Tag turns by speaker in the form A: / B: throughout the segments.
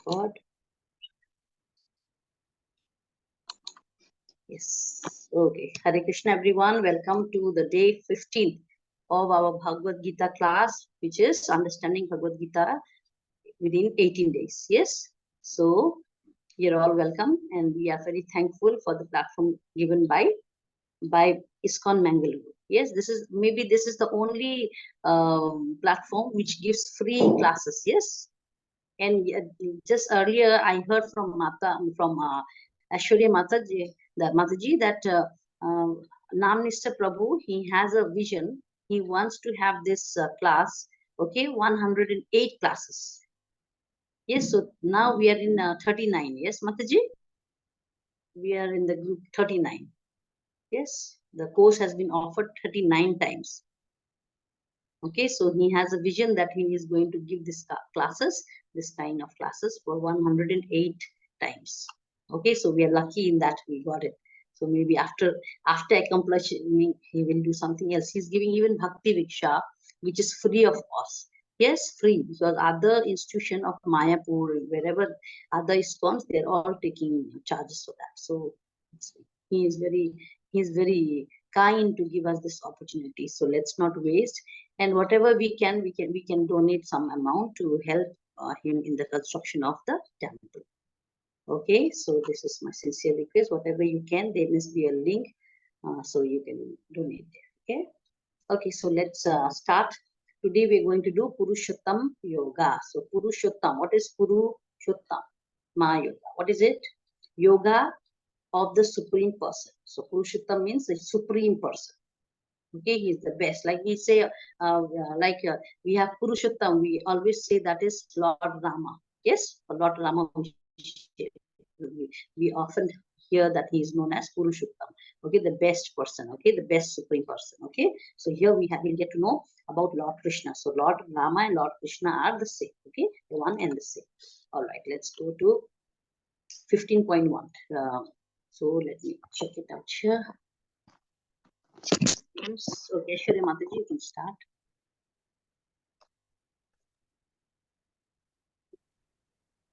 A: God. Yes. Okay. Hare Krishna, everyone. Welcome to the day 15th of our Bhagavad Gita class, which is understanding Bhagavad Gita within 18 days. Yes. So you're all welcome, and we are very thankful for the platform given by ISKCON Mangalore. Yes, this is the only platform which gives free classes. Yes, and just earlier I heard from Ashwarya Mataji that Namnista Prabhu, he has a vision. He wants to have this class. Okay, 108 classes. Yes, so now we are in 39. Yes, Mataji, we are in the group 39. Yes, the course has been offered 39 times. Okay, so he has a vision that he is going to give this kind of classes for 108 times. Okay, so we are lucky in that we got it. So maybe after accomplishing, he will do something else. He's giving even Bhakti Viksha, which is free of cost. Yes, free, because other institution of Mayapur, wherever other ISKCONs, they're all taking charges for that. So he is very kind to give us this opportunity. So let's not waste. And whatever we can donate some amount to help him in the construction of the temple. Okay, so this is my sincere request. Whatever you can, there must be a link, so you can donate there. Okay. Okay, so let's start. Today we're going to do Purushottam Yoga. So Purushottam, what is Purushottam? Yoga. What is it? Yoga of the Supreme Person. So Purushottam means the Supreme Person. Okay, he is the best. Like we say, we have Purushottam. We always say that is Lord Rama. Yes, Lord Rama. We often hear that he is known as Purushottam. Okay, the best person. Okay, the best supreme person. Okay, so here we'll get to know about Lord Krishna. So Lord Rama and Lord Krishna are the same. Okay, the one and the same. All right, let's go to 15.1. So let me check it out here. Okay, Shri Mataji, you can start.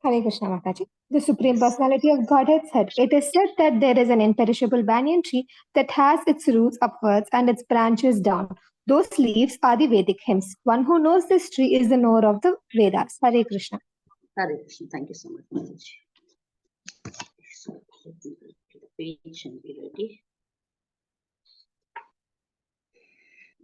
B: Hare Krishna Mataji. The Supreme Personality of Godhead said, it is said that there is an imperishable banyan tree that has its roots upwards and its branches down. Those leaves are the Vedic hymns. One who knows this tree is the knower of the Vedas. Hare Krishna.
A: Hare Krishna. Thank you so much, Mataji. So let me go to the page and be ready.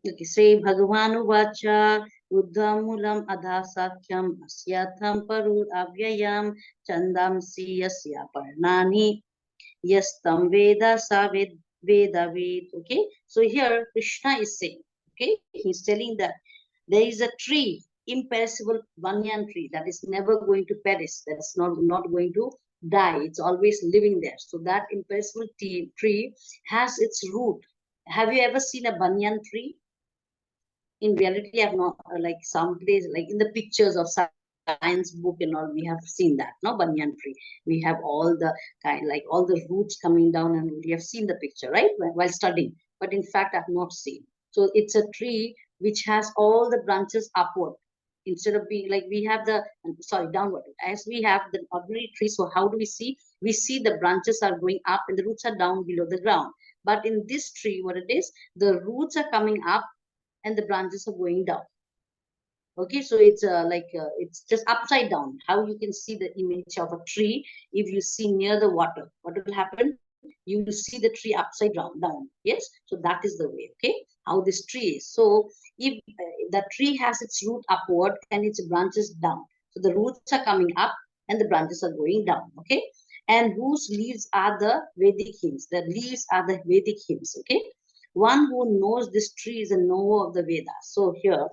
A: Okay, say Bhagavanu Vacha Uddhamulam Adhasakyam Asyatham Parud Avyayam Chandamsi Yasya Parnani Yastam Veda Saved Veda Ved. Okay, so here Krishna is saying, okay, he's telling that there is a tree, imperishable banyan tree, that is never going to perish, that's not going to die, it's always living there. So that imperishable tree has its root. Have you ever seen a banyan tree? In reality, I have not, like some place, like in the pictures of science book and all, we have seen that, no, banyan tree. We have all the kind, like all the roots coming down, and we have seen the picture, right, while studying. But in fact, I have not seen. So it's a tree which has all the branches upward, instead of being like we have the, sorry, downward. As we have the ordinary tree, so how do we see? We see the branches are going up and the roots are down below the ground. But in this tree, what it is, the roots are coming up and the branches are going down. Okay, so it's it's just upside down. How you can see the image of a tree if you see near the water, what will happen? You will see the tree upside down. Yes, so that is the way. Okay, how this tree is. So if the tree has its root upward and its branches down, so the roots are coming up and the branches are going down. Okay, and whose leaves are the Vedic hymns? The leaves are the Vedic hymns. Okay, one who knows this tree is a knower of the Vedas. So here,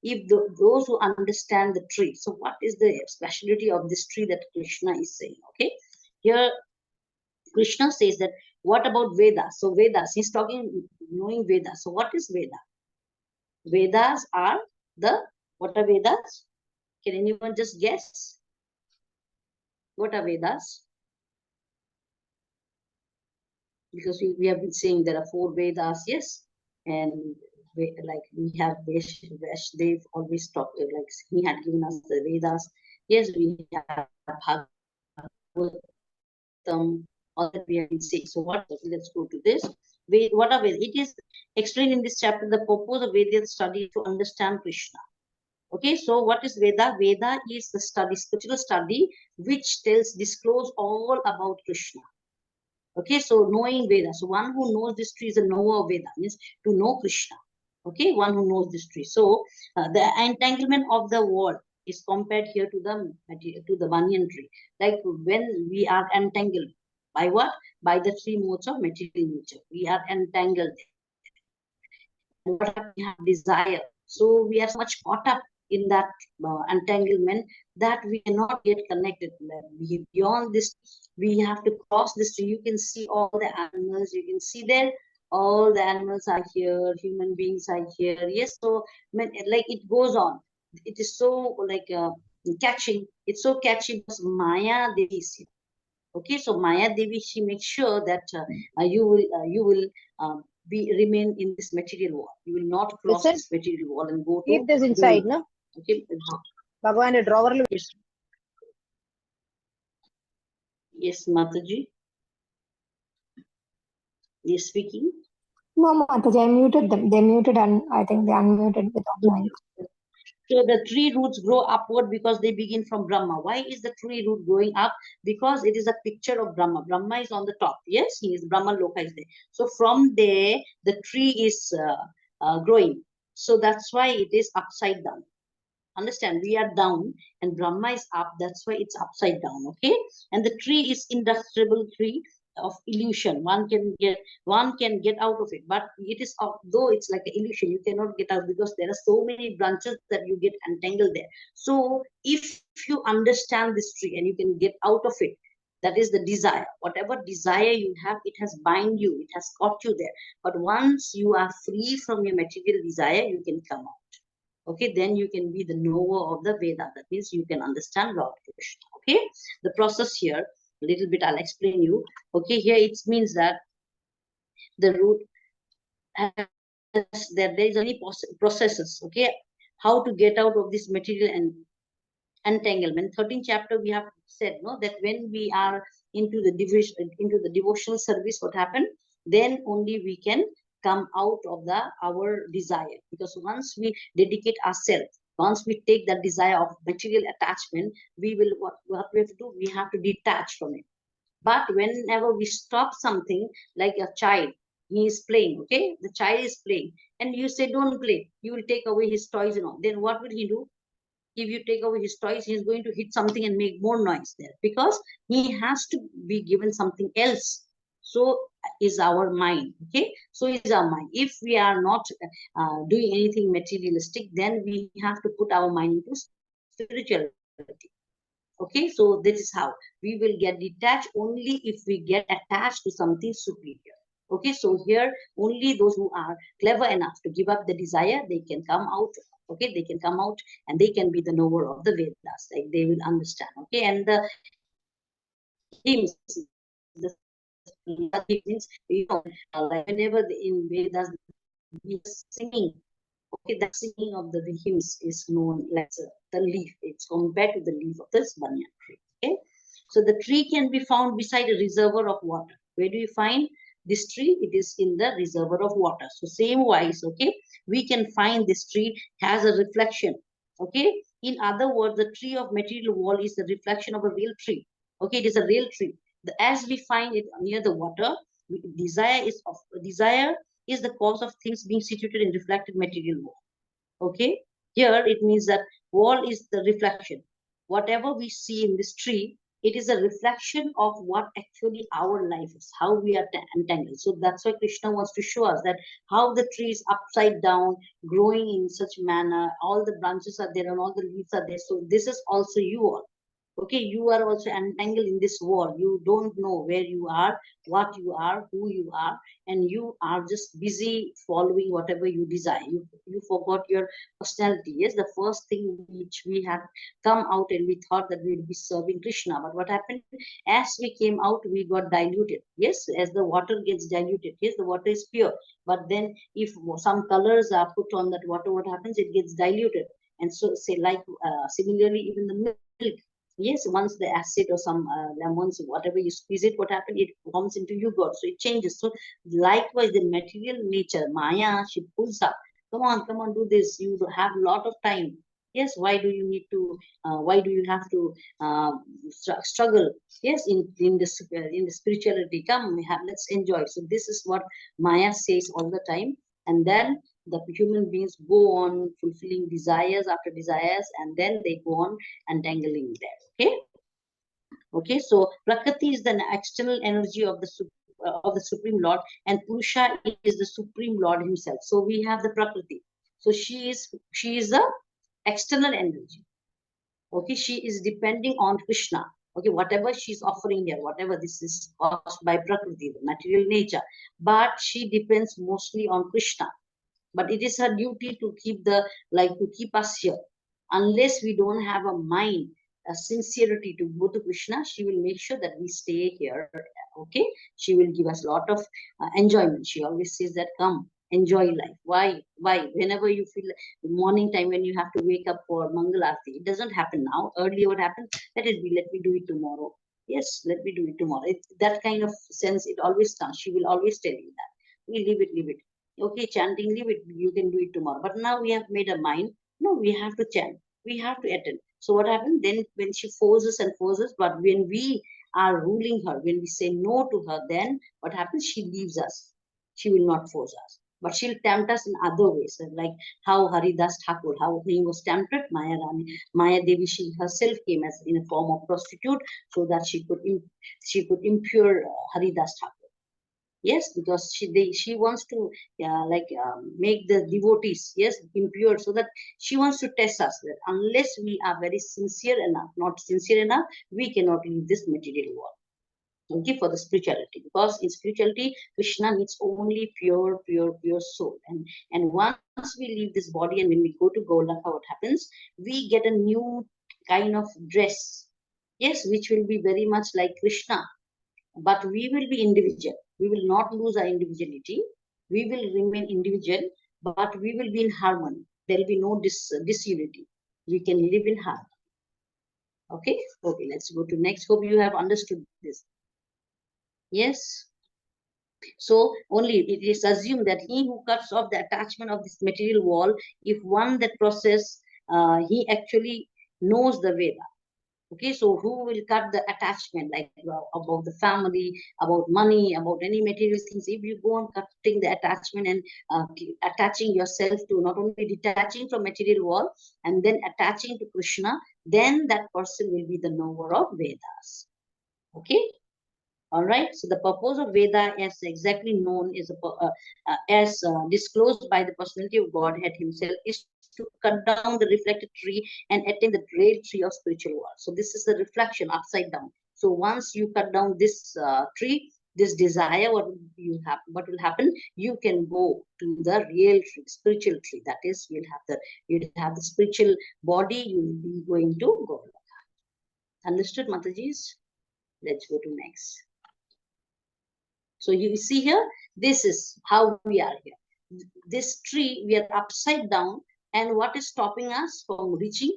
A: if those who understand the tree, so what is the speciality of this tree that Krishna is saying? Okay, here Krishna says that, what about Vedas? So Vedas, he's talking knowing Vedas. So what is Veda? Vedas are what are Vedas? Can anyone just guess? What are Vedas? Because we have been saying there are 4 Vedas, yes, and like we have Vesh, they've always talked, like he had given us the Vedas. Yes, we have all that we have been saying. So what? Let's go to this. What are Vedas? It is explained in this chapter. The purpose of Vedic study to understand Krishna. Okay, so what is Veda? Veda is the study, spiritual study, which disclose all about Krishna. Okay, so knowing Veda. So one who knows this tree is a knower of Veda, means to know Krishna. Okay, one who knows this tree. So the entanglement of the world is compared here to the banyan tree. Like when we are entangled by what? By the three modes of material nature. We are entangled. And what we have desire. So we are so much caught up in that entanglement that we cannot get connected. Beyond this, we have to cross this. So you can see all the animals. You can see there all the animals are here. Human beings are here. Yes. So like it goes on. It is so like catching. It's so catchy because Maya Devi is here. Okay, so Maya Devi, she makes sure that you will remain in this material world. You will not cross this material world and go to
C: keep this inside, no?
A: Okay.
C: Bhagwan drawer.
A: Yes. Yes, Mataji. Yes, speaking.
B: No, Mataji, I muted them. They muted and I think they unmuted without knowing.
A: So the tree roots grow upward because they begin from Brahma. Why is the tree root growing up? Because it is a picture of Brahma. Brahma is on the top. Yes, he is Brahma Loka is there. So from there, the tree is growing. So that's why it is upside down. Understand? We are down and Brahma is up. That's why it's upside down. Okay. And the tree is indestructible tree of illusion. One can get out of it, but it is though it's like an illusion, you cannot get out because there are so many branches that you get entangled there. So if you understand this tree and you can get out of it, that is the desire. Whatever desire you have, it has bind you, it has caught you there. But once you are free from your material desire, you can come out. Okay, then you can be the knower of the Veda. That means you can understand Lord Krishna. Okay, the process here, a little bit I'll explain you. Okay, here it means that the root has that there is any processes. Okay, how to get out of this material and entanglement. 13th chapter we have said no that when we are into the devotional service, what happened? Then only we can come out of our desire. Because once we dedicate ourselves, once we take that desire of material attachment, we will what we have to do? We have to detach from it. But whenever we stop something, like a child, he is playing, okay? The child is playing, and you say, don't play. You will take away his toys and all. Then what will he do? If you take away his toys, he's going to hit something and make more noise there because he has to be given something else. So is our mind. Okay, so is our mind. If we are not doing anything materialistic, then we have to put our mind into spirituality. Okay, so this is how we will get detached only if we get attached to something superior. Okay, so here only those who are clever enough to give up the desire, they can come out. Okay, they can come out and they can be the knower of the Vedas. Like they will understand. Okay, and the hymns, the means like whenever in Vedas we are singing. Okay, that singing of the hymns is known as the leaf. It's compared to the leaf of this banyan tree. Okay, so the tree can be found beside a reservoir of water. Where do you find this tree? It is in the reservoir of water. So same wise, okay, we can find this tree has a reflection. Okay, in other words, the tree of material wall is the reflection of a real tree. Okay, it is a real tree. As we find it near the water, desire is the cause of things being situated in reflected material world. Okay, here it means that wall is the reflection. Whatever we see in this tree, it is a reflection of what actually our life is, how we are entangled. So that's why Krishna wants to show us that how the tree is upside down, growing in such manner, all the branches are there and all the leaves are there. So this is also you all. Okay, you are also entangled in this world. You don't know where you are, what you are, who you are, and you are just busy following whatever you desire. You forgot your personality. Yes, the first thing which we had come out and we thought that we would be serving Krishna. But what happened? As we came out, we got diluted. Yes, as the water gets diluted. Yes, the water is pure. But then if some colors are put on that water, what happens? It gets diluted. And so say like similarly, even the milk Yes, once the acid or some lemons, whatever you squeeze it, what happened? It forms into yogurt, so it changes. So likewise, the material nature, Maya, she pulls up. Come on, do this. You have a lot of time. Yes, why do you need to? Why do you have to struggle? Yes, in the spirituality, come, let's enjoy. So this is what Maya says all the time, and then the human beings go on fulfilling desires after desires, and then they go on entangling there. Okay, so Prakriti is the external energy of the Supreme Lord, and Purusha is the Supreme Lord himself. So we have the Prakriti. So she is the external energy. Okay, she is depending on Krishna. Okay, whatever she's offering here, whatever this is caused by Prakriti, the material nature, but she depends mostly on Krishna. But it is her duty to keep to keep us here. Unless we don't have a mind, a sincerity to go to Krishna, she will make sure that we stay here. Okay, she will give us a lot of enjoyment. She always says that, come, enjoy life. Why? Whenever you feel morning time, when you have to wake up for Mangal Aarti, it doesn't happen now. Earlier, what happened? Let me do it tomorrow. Yes, let me do it tomorrow. That kind of sense, it always comes. She will always tell you that. We leave it. Okay, chanting, leave it, you can do it tomorrow. But now we have made a mind, no, we have to chant, we have to attend. So what happens then, when she forces and forces, but when we are ruling her, when we say no to her, then what happens? She leaves us. She will not force us, but she'll tempt us in other ways, like how Haridas Thakur, how he was tempted. Maya Devi, she herself came as in a form of prostitute, so that she could impure Haridas Thakur. Yes, because she wants to make the devotees, yes, impure, so that she wants to test us that unless we are very sincere enough, not sincere enough, we cannot leave this material world. Okay, for the spirituality, because in spirituality, Krishna needs only pure soul. And once we leave this body and when we go to Golaka, what happens? We get a new kind of dress, yes, which will be very much like Krishna, but we will be individual. We will not lose our individuality. We will remain individual, but we will be in harmony. There will be no disunity. We can live in harmony. Okay, let's go to next. Hope you have understood this. Yes. So only it is assumed that he who cuts off the attachment of this material wall, if one that process, he actually knows the Veda. Okay, so who will cut the attachment, like about the family, about money, about any material things? If you go on cutting the attachment and attaching yourself to, not only detaching from material world and then attaching to Krishna, then that person will be the knower of Vedas. Okay. All right. So the purpose of Veda, as exactly known, is as disclosed by the personality of Godhead himself, is to cut down the reflected tree and attain the great tree of spiritual world. So this is the reflection upside down. So once you cut down this tree, this desire, what will happen? You can go to the real tree, spiritual tree. That is, you'll have the spiritual body. You will be going to go. Understood, Matajis? Let's go to next. So you see here, this is how we are here. This tree, we are upside down, and what is stopping us from reaching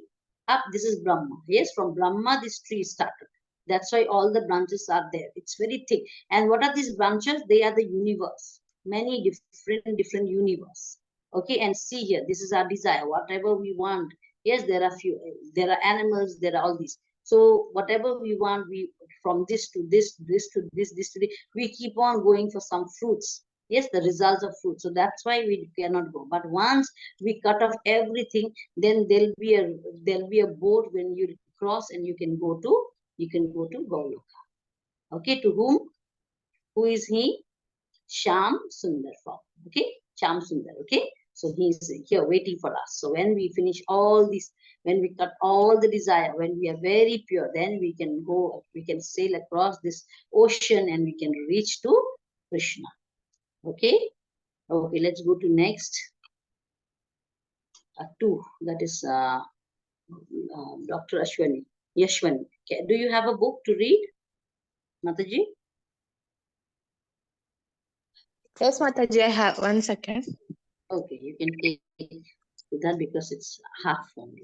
A: up? This is Brahma. Yes, from Brahma, this tree started. That's why all the branches are there. It's very thick. And what are these branches? They are the universe. Many different universe. Okay, and see here, this is our desire. Whatever we want. Yes, there are animals, there are all these. So whatever we want, we from this to this to this to this, we keep on going for some fruits. Yes, the results of fruit. So that's why we cannot go. But once we cut off everything, then there'll be a boat when you cross, and you can go to Goloka. Okay, to whom? Who is he? Sham Sundar form. Okay, Sham Sundar. Okay, so he's here waiting for us. So when we finish all this, when we cut all the desire, when we are very pure, then we can go, we can sail across this ocean and we can reach to Krishna. Okay, let's go to next. Two, that is Dr. Yashwani. Okay. Do you have a book to read, Mataji?
D: Yes, Mataji, I have. 1 second.
A: Okay, you can take that because it's half only.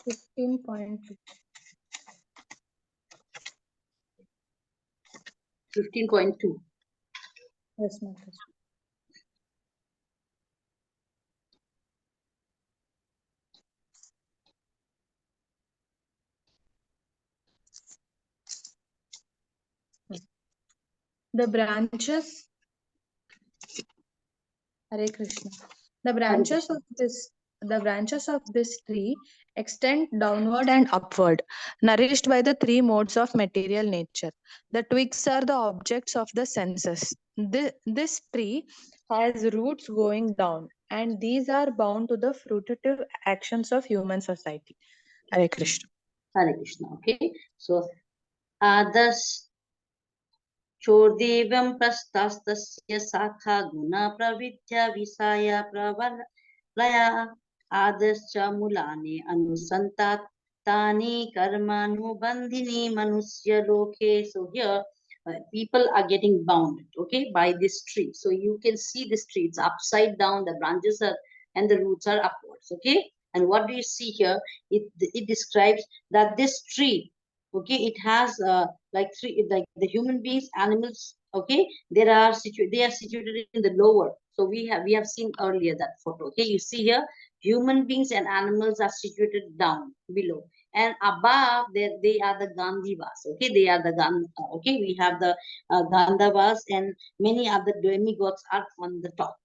D: 15 point.
A: 15.2.
D: Yes, Mataji. The branches, Hare Krishna. The branches of this tree extend downward and upward, nourished by the three modes of material nature. The twigs are the objects of the senses. This tree has roots going down, and these are bound to the fruitive actions of human society. Hare Krishna.
A: Hare Krishna. Okay. So, thus Choddevam prastastasya sakha guna pravidya visaya pravalaya adascha mulane anusantat tani karmanubandhini manusya loke. So here people are getting bound, okay, by this tree. So you can see this tree, it's upside down, the branches are and the roots are upwards, okay. And what do you see here? It describes that this tree, okay, it has like the human beings, animals, okay, they are situated in the lower. So we have seen earlier that photo, okay. You see here, human beings and animals are situated down below, and above they are the Gandhivas, okay. They are the okay. We have the Gandhavas, and many other demigods are on the top,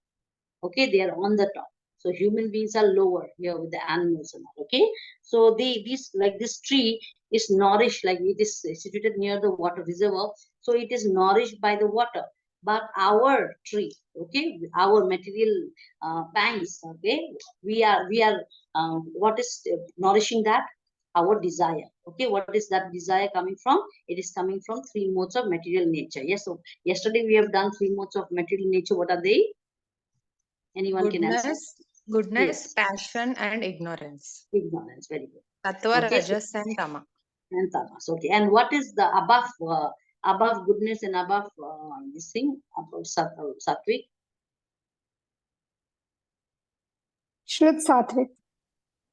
A: okay. They are on the top. So human beings are lower here with the animals and all, okay. So this tree is nourished, like it is situated near the water reservoir, so it is nourished by the water. But our tree, okay, our material banks, okay, we are what is nourishing that? Our desire, okay. What is that desire coming from? It is coming from three modes of material nature. Yes. So yesterday we have done three modes of material nature. What are they? Anyone can answer?
D: Goodness,
A: Yes.
D: passion, and ignorance.
A: Ignorance. Very good.
D: Sattva,
A: Okay, so,
D: Rajas, and Tama.
A: and tamas. Okay. And what is the above goodness and above this thing, above sattvic?
B: Shrud Sattvic.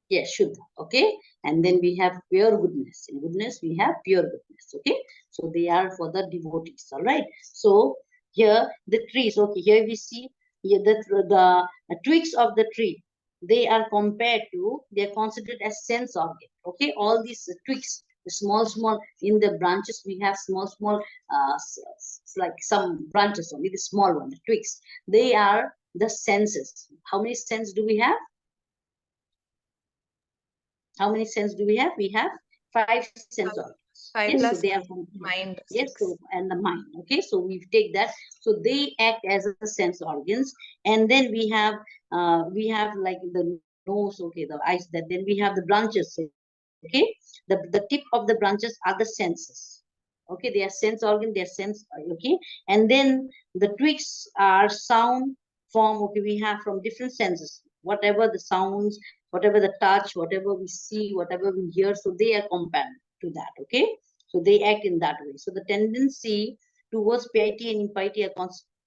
A: Yes, Shuddha. Okay. And then we have pure goodness. In goodness, we have pure goodness. Okay. So they are for the devotees. All right. So here the trees. Okay. Here we see here the twigs of the tree. They are compared to, they are considered as sense organ. Okay. All these twigs, the small in the branches, we have small like some branches only, the small one, the twigs. They are the senses. How many senses do we have? How many senses do we have? We have 5 sense organs.
D: 5
A: Yes, so
D: plus
A: they are
D: mind.
A: yes,
D: 6.
A: so and the mind. Okay, so we take that. So they act as a sense organs, and then we have like the nose. Okay, the eyes. That then we have the branches. Okay, the tip of the branches are the senses. Okay, they are sense organ. They are sense. Okay, and then the twigs are sound form. Okay, we have from different senses. Whatever the sounds, whatever the touch, whatever we see, whatever we hear, so they are compared to that, okay. So they act in that way. So the tendency towards piety and impiety are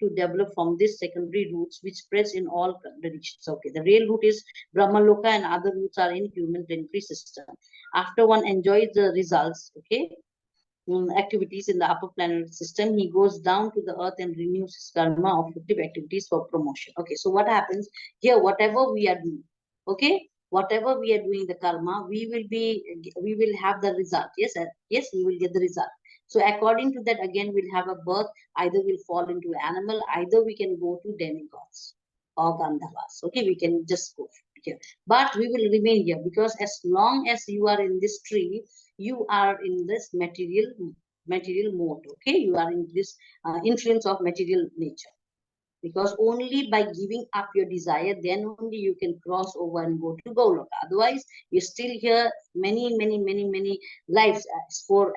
A: to develop from this secondary roots, which spreads in all directions. Okay, the real root is Brahmaloka, and other roots are in human planetary system. After one enjoys the results, okay, activities in the upper planetary system, he goes down to the earth and renews his karma of active activities for promotion. Okay, so what happens here? Whatever we are doing, okay, whatever we are doing, the karma, we will have the result. Yes, yes, we will get the result. So according to that, again, we'll have a birth. Either we'll fall into animal, either we can go to demigods or Gandhavas. Okay, we can just go here, but we will remain here because as long as you are in this tree, you are in this material mode. Okay, you are in this influence of material nature, because only by giving up your desire, then only you can cross over and go to Goloka. Otherwise you're still here many lives. As for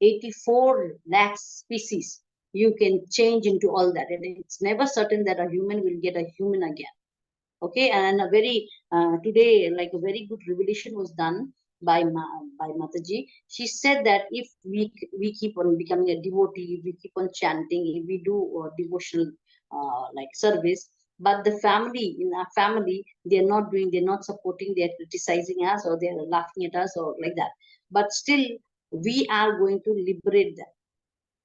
A: 84 lakh species, you can change into all that, and it's never certain that a human will get a human again. Okay, and a very today, like a very good revelation was done by Mataji. She said that if we keep on becoming a devotee, if we keep on chanting, if we do devotional like service, but the family, in our family, they're not supporting, they're criticizing us, or they're laughing at us, or like that. But still, we are going to liberate them.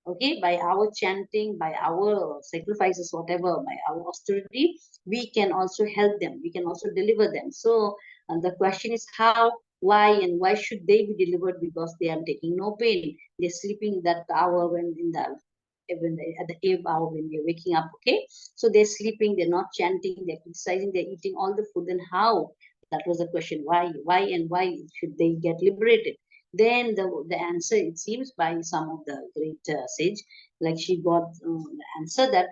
A: Okay, by our chanting, by our sacrifices, whatever, by our austerity, we can also help them, we can also deliver them. So the question is how, why, and why should they be delivered? Because they are taking no pain, they're sleeping that hour when in the at the 8th hour when you're waking up. Okay, so they're sleeping, they're not chanting, they're criticizing, they're eating all the food. Then how? That was the question. Why and why should they get liberated? Then the answer, it seems, by some of the great sage, like she got the answer that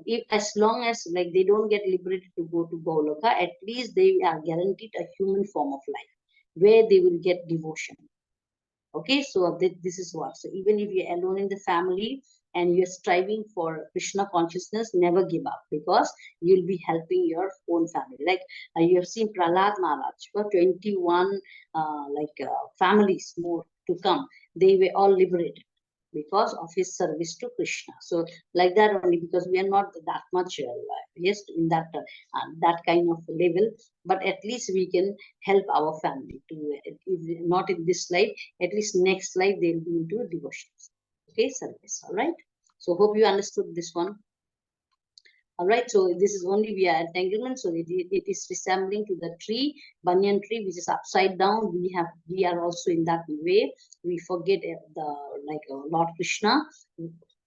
A: if as long as like they don't get liberated to go to Goloka, at least they are guaranteed a human form of life where they will get devotion. Okay, so this is what. So even if you're alone in the family and you're striving for Krishna consciousness, never give up, because you'll be helping your own family. Like you have seen Prahlad Maharaj for 21 families more to come. They were all liberated because of his service to Krishna. So like that only, because we are not that much yes, in that kind of level, but at least we can help our family to, if not in this life, at least next life they'll be into devotions. Okay, service. All right. So hope you understood this one. All right, so this is only via entanglement. So it is resembling to the tree, banyan tree, which is upside down. We are also in that way. We forget Lord Krishna,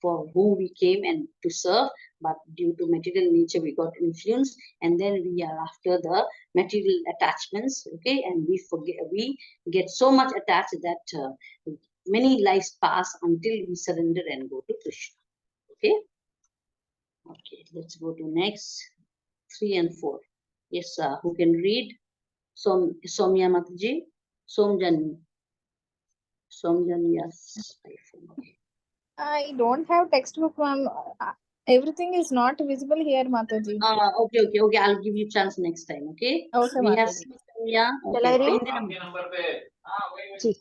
A: for whom we came and to serve, but due to material nature we got influenced, and then we are after the material attachments. Okay, and we get so much attached that many lives pass until we surrender and go to Krishna. Okay. Okay, let's go to next 3 and 4. Yes, who can read? Somya Mataji, Somjani. Somjani, yes. Okay.
E: I don't have textbook, ma'am. Everything is not visible here, Mataji.
A: Okay. I'll give you chance next time. Okay.
E: Okay,
A: We have
E: Mataji.
A: Somya.
C: Shall I read?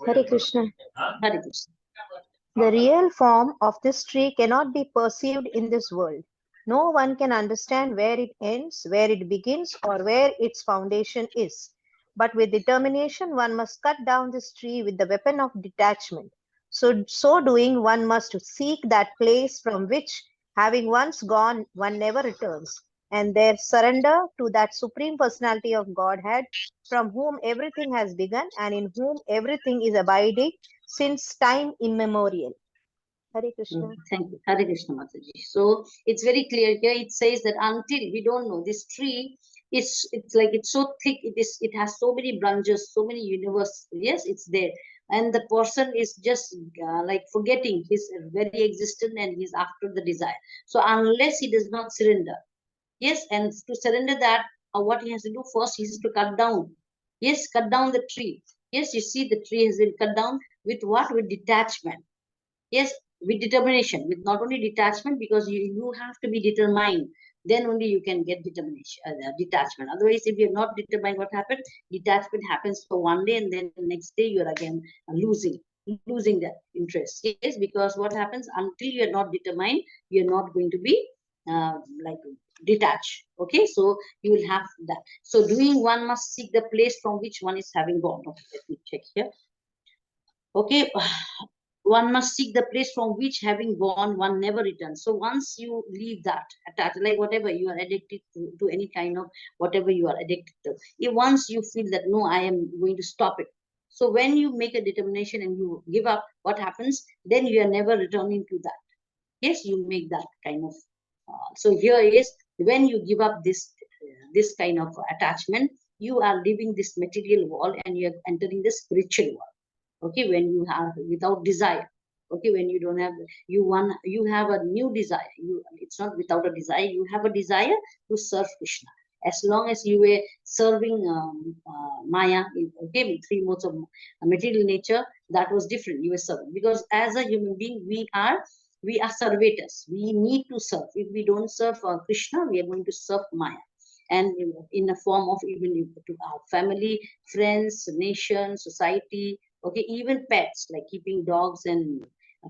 C: Hare Krishna.
A: Hare Krishna.
C: The real form of this tree cannot be perceived in this world. No one can understand where it ends, where it begins, or where its foundation is. But with determination, one must cut down this tree with the weapon of detachment. So doing, one must seek that place from which, having once gone, one never returns, and there surrender to that Supreme Personality of Godhead, from whom everything has begun and in whom everything is abiding since time immemorial. Hare Krishna.
A: Thank you. Hare Krishna Mataji. So it's very clear here. It says that until we don't know this tree, it's so thick. It has so many branches, so many universe. Yes, it's there, and the person is just like forgetting his very existence, and he's after the desire. So unless he does not surrender, yes, and to surrender that, what he has to do first, he has to cut down. Yes, cut down the tree. Yes, you see the tree has been cut down with what? With detachment. Yes, with determination, with not only detachment, because you have to be determined, then only you can get determination, detachment. Otherwise, if you're not determined, what happens? Detachment happens for one day, and then the next day you're again losing that interest. Yes, because what happens, until you're not determined, you're not going to be like detached. Okay, so you will have that. So doing, one must seek the place from which one is having gone. Okay, let me check here. Okay, one must seek the place from which, having gone, one never returns. So once you leave that attached, like whatever you are addicted to any kind of whatever you are addicted to, if once you feel that no, I am going to stop it. So when you make a determination and you give up, what happens? Then you are never returning to that. Yes, you make that kind of. So here is, when you give up this kind of attachment, you are leaving this material world and you are entering the spiritual world. Okay, when you have without desire. Okay, when you don't have, you have a new desire. It's not without a desire, you have a desire to serve Krishna. As long as you were serving Maya, okay, with 3 modes of material nature, that was different. You were serving, because as a human being, we are servators. We need to serve. If we don't serve Krishna, we are going to serve Maya. and in a form of even to our family, friends, nation, society, okay, even pets, like keeping dogs and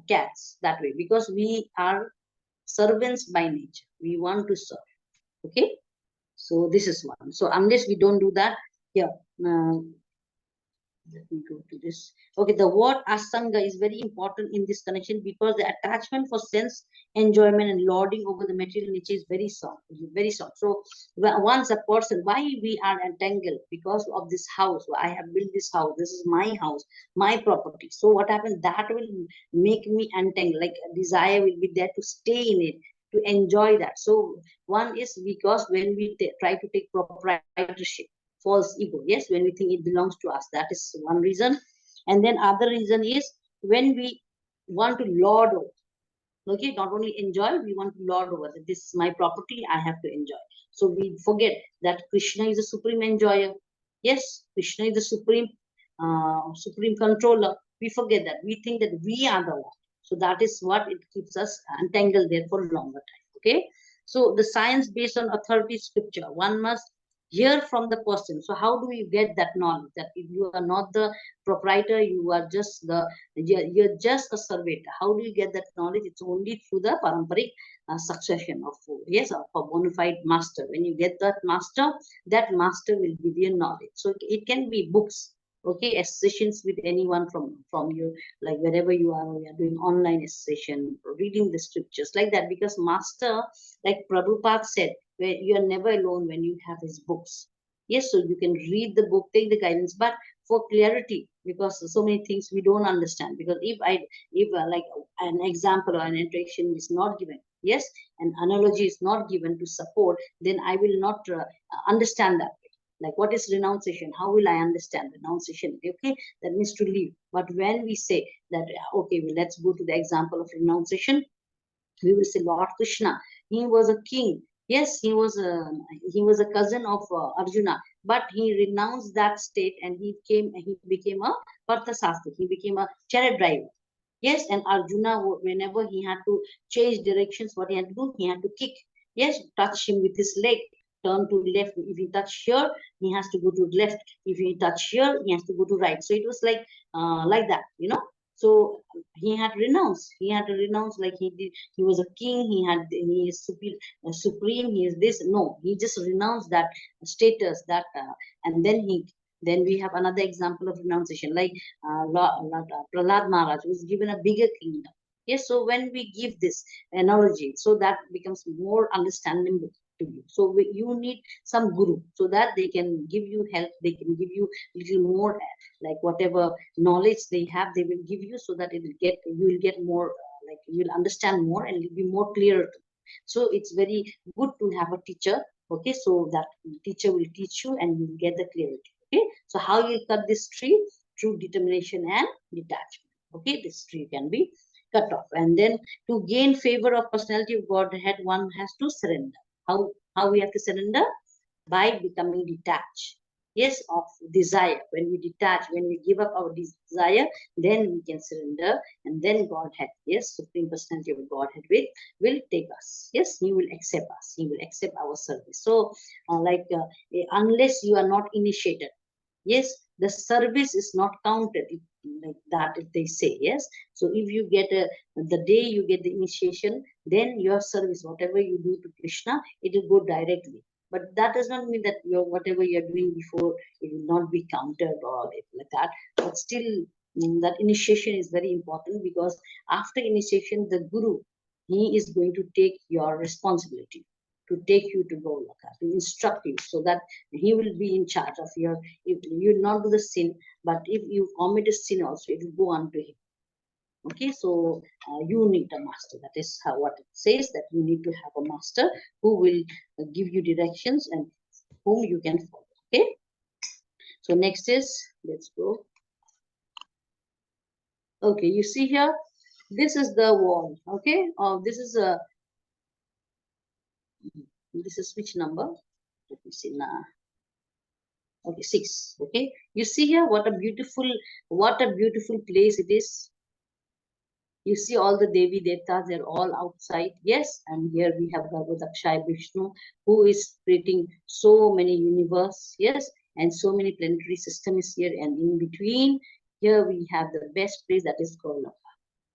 A: cats that way, because we are servants by nature. We want to serve. Okay, so this is one. So unless we don't do that, yeah. Let me go to this. Okay, the word asanga is very important in this connection because the attachment for sense enjoyment and lording over the material nature is very strong, very strong. So once a person, why we are entangled? Because of this house. I have built this house. This is my house, my property. So what happens? That will make me entangled. Like a desire will be there to stay in it, to enjoy that. So one is because when we try to take proprietorship, false ego, yes, when we think it belongs to us, that is one reason. And then other reason is when we want to lord over, okay, not only enjoy, we want to lord over that. This is my property, I have to enjoy. So we forget that Krishna is the supreme enjoyer. Yes, Krishna is the supreme controller. We forget that. We think that we are the one. So that is what it keeps us entangled there for a longer time. Okay, so the science based on authority scripture, one must hear from the person. So how do we get that knowledge? That if you are not the proprietor, you are just you're just a servant. How do you get that knowledge? It's only through the paramparic succession of, yes, of a bona fide master. When you get that master will give you knowledge. So it can be books, okay, sessions with anyone from you, like wherever you are doing online session, reading the scriptures like that, because master, like Prabhupada said, where you are never alone when you have his books. Yes, so you can read the book, take the guidance, but for clarity, because so many things we don't understand. Because if like an example or an interaction is not given, yes, an analogy is not given to support, then I will not understand that. Like, what is renunciation? How will I understand renunciation? Okay, that means to leave. But when we say that, okay, well, let's go to the example of renunciation, we will say Lord Krishna, he was a king. Yes, he was a cousin of Arjuna, but he renounced that state and he became a Parthasastri. He became a chariot driver. Yes, and Arjuna, whenever he had to change directions, what he had to do, he had to kick. Yes, touch him with his leg, turn to left. If he touch here, he has to go to left. If he touch here, he has to go to right. So it was like that, you know. So he had renounced. He had to renounce, like he did. He was a king. He is supreme. He is this. No, he just renounced that status. And then we have another example of renunciation, like Prahlad Maharaj was given a bigger kingdom. Yes, so when we give this analogy, so that becomes more understandable to you. So you need some guru, so that they can give you help. They can give you little more, like whatever knowledge they have, they will give you, so that you will get more, like you will understand more and it will be more clearer to you. So it's very good to have a teacher. Okay, so that teacher will teach you and you will get the clarity. Okay, so how you cut this tree? Through determination and detachment. Okay, this tree can be cut off. And then to gain favor of personality of Godhead, one has to surrender. How we have to surrender? By becoming detached. Yes, of desire. When we detach, when we give up our desire, then we can surrender, and then Godhead, yes, Supreme Personality of Godhead will take us. Yes, He will accept us. He will accept our service. So, unless you are not initiated, yes, the service is not counted, like that, if they say, yes. So if you get the day you get the initiation, then your service, whatever you do to Krishna, it will go directly. But that does not mean that whatever you're doing before, it will not be counted or like that. But still, that initiation is very important, because after initiation, the guru, he is going to take your responsibility, to take you to Golaka, to instruct you, so that he will be in charge of your. If you will not do the sin, but if you commit a sin also, it will go on to him. Okay, so you need a master. That is what it says, that you need to have a master who will give you directions and whom you can follow. Okay, so next is, let's go. Okay, you see here, this is the wall. Okay, this is which number? Let me see now. Okay, 6. Okay, you see here what a beautiful place it is. You see all the Devi Devtas, they're all outside. Yes, and here we have Bhagavad Vishnu, who is creating so many universe. Yes, and so many planetary system is here, and in between, here we have the best place, that is Golok.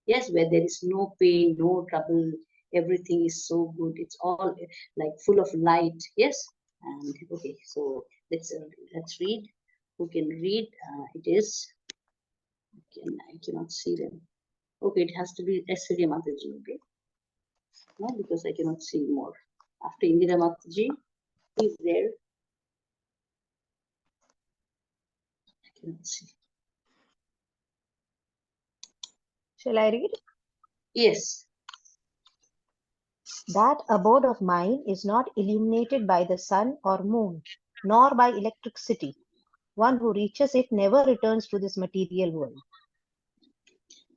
A: Yes, where there is no pain, no trouble, everything is so good. It's all like full of light. Yes, and okay, so let's read. Who can read? It is. I cannot see them. Okay, it has to be Surya Mataji. Okay, no, because I cannot see more. After Indira Mataji is there. I cannot see.
C: Shall I read?
A: Yes.
C: That abode of mine is not illuminated by the sun or moon, nor by electricity. One who reaches it never returns to this material world.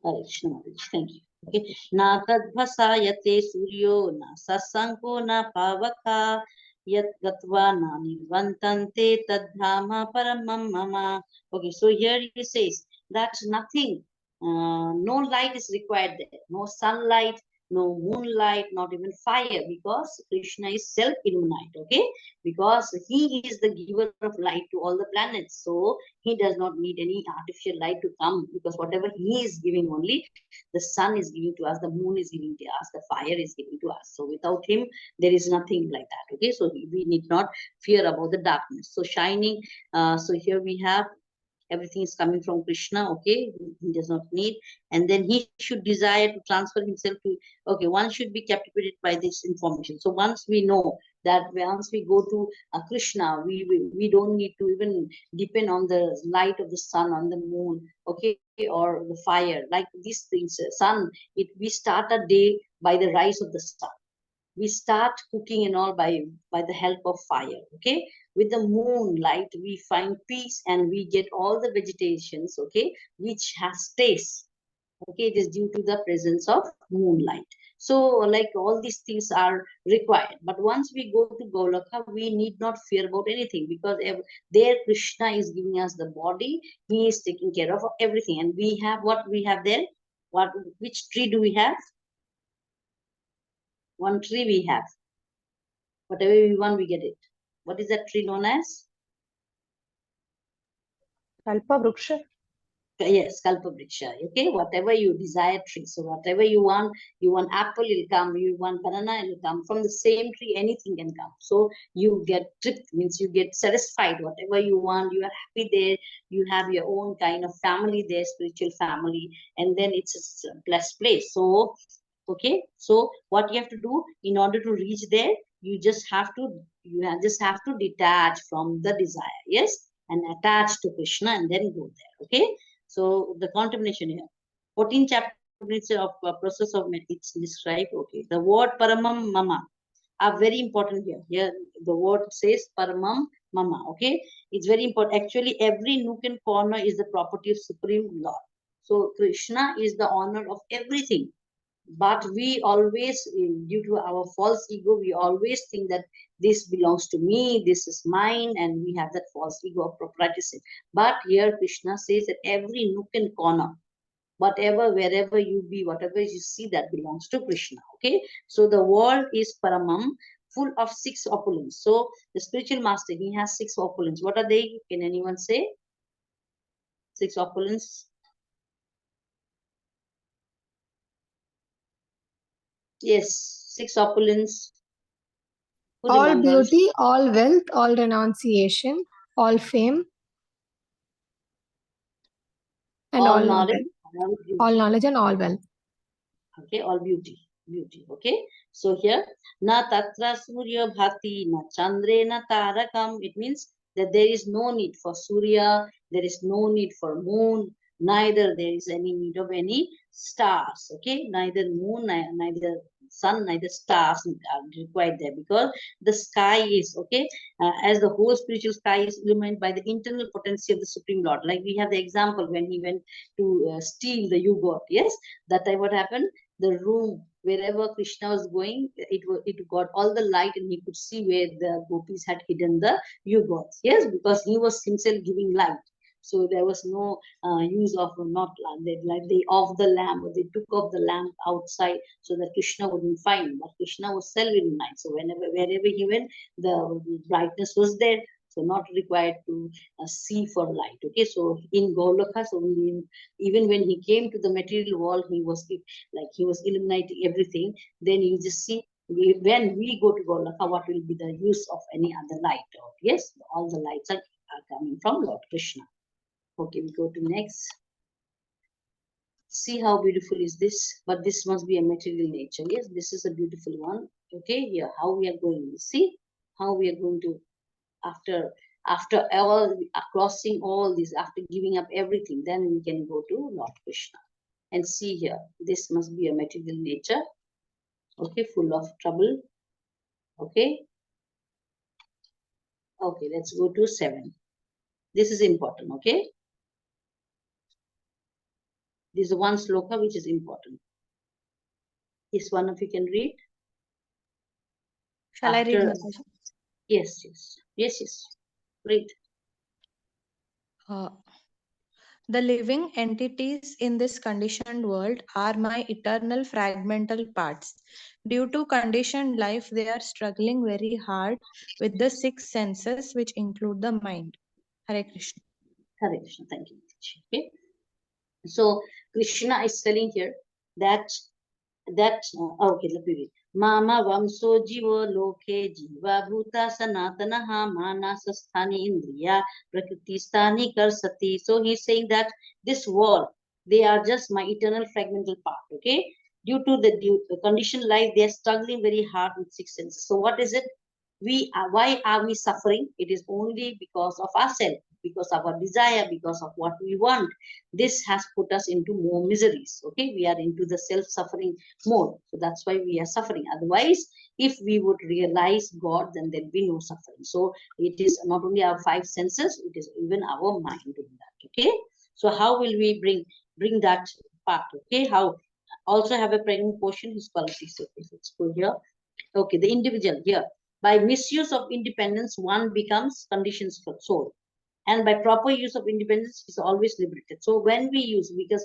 A: Hare Krishna Mataji. Thank you. Okay. Na tadbhasayate suryo na sasanko na pavaka yat gatva na nirvantante tadbhrama paramam mama. Okay, so here he says that nothing, no light is required there, no sunlight, no moonlight, not even fire, because Krishna is self-illuminate, okay? Because he is the giver of light to all the planets. So he does not need any artificial light to come, because whatever he is giving only, the sun is giving to us, the moon is giving to us, the fire is giving to us. So without him, there is nothing like that, okay? So we need not fear about the darkness. So shining, so here we have everything is coming from Krishna, okay? He does not need, and then he should desire to transfer himself to, okay, one should be captivated by this information. So once we know that, once we go to Krishna, we don't need to even depend on the light of the sun, on the moon, okay, or the fire, like these things. Sun, we start a day by the rise of the sun. We start cooking and all by the help of fire, okay? With the moonlight we find peace, and we get all the vegetations, okay, which has taste, okay? It is due to the presence of moonlight. So like all these things are required, but once we go to Goloka, we need not fear about anything, because there Krishna is giving us the body, he is taking care of everything. And we have what we have there, which tree do we have? One tree we have. Whatever we want, we get it. What is that tree known as?
C: Kalpa Vruksha.
A: Yes, Kalpavriksha. Okay, whatever you desire tree. So whatever you want apple, it'll come. You want banana, it'll come. From the same tree, anything can come. So you get tripped, means you get satisfied. Whatever you want, you are happy there. You have your own kind of family there, spiritual family, and then it's a blessed place. So, okay, so what you have to do in order to reach there, you just have to detach from the desire, yes, and attach to Krishna, and then go there. Okay, so the contemplation here, 14 chapter of process of it's described. Okay, the word paramam mama are very important here. Here the word says paramam mama. Okay, it's very important. Actually, every nook and corner is the property of Supreme Lord. So Krishna is the honor of everything. But we always, due to our false ego, we always think that this belongs to me, this is mine, and we have that false ego of proprietorship. But here Krishna says that every nook and corner, whatever, wherever you be, whatever you see, that belongs to Krishna. Okay, so the world is paramam, full of 6 opulence. So the spiritual master, he has 6 opulence. What are they? Can anyone say? 6 opulence. Yes, 6 opulence. Who
B: All
A: remembers?
B: beauty, all wealth, all renunciation, all fame, and
A: All
B: all
A: knowledge,
B: knowledge.
A: all beauty.
B: All knowledge and all wealth.
A: Okay, all beauty. Okay, so here na tatra surya bhati na chandre na tarakam. It means that there is no need for surya, there is no need for moon, neither there is any need of any stars. Okay, neither moon, neither sun, neither stars are required there, because the sky is, okay, as the whole spiritual sky is illuminated by the internal potency of the Supreme Lord. Like we have the example when he went to steal the yogurt. Yes, that time what happened? The room wherever Krishna was going, it got all the light, and he could see where the gopis had hidden the yogurts. Yes, because he was himself giving light. So there was no use of not like they off the lamp, or they took off the lamp outside so that Krishna wouldn't find. But Krishna was self night. So wherever he went, the brightness was there. So not required to see for light. Okay, so in Golokha, so even when he came to the material world, he was illuminating everything. Then you just see when we go to Golokha, what will be the use of any other light? Yes, all the lights are coming from Lord Krishna. Okay, we go to next. See how beautiful is this? But this must be a material nature. Yes, this is a beautiful one. Okay, here how we are going. See how we are going to after all crossing all this, after giving up everything, then we can go to Lord Krishna. And see here, this must be a material nature. Okay, full of trouble. Okay. Okay, let's go to 7. This is important, okay? This is one sloka which is important. If one of you can read.
D: Shall I read, Mataji?
A: Yes. Read.
D: The living entities in this conditioned world are my eternal fragmental parts. Due to conditioned life, they are struggling very hard with the 6 senses, which include the mind. Hare Krishna.
A: Hare Krishna, thank you. Okay. So Krishna is telling here that okay, let me read. Mama vamso jiva loke jiva bhuta sanatanaha manasasthani indriya prakriti sthani karsati. So he's saying that this world, they are just my eternal fragmental part. Okay, due to the conditioned life, they are struggling very hard with 6 senses. So what is it? Why are we suffering? It is only because of ourselves, because of our desire, because of what we want. This has put us into more miseries. Okay, we are into the self-suffering mode. So that's why we are suffering. Otherwise, if we would realize God, then there'll be no suffering. So it is not only our 5 senses, it is even our mind doing that. Okay, so how will we bring that part? Okay, how? Also have a pregnant portion, his qualities. Okay, let's go here. Okay, the individual here. By misuse of independence, one becomes conditions for soul. And by proper use of independence, is always liberated. So when we use, because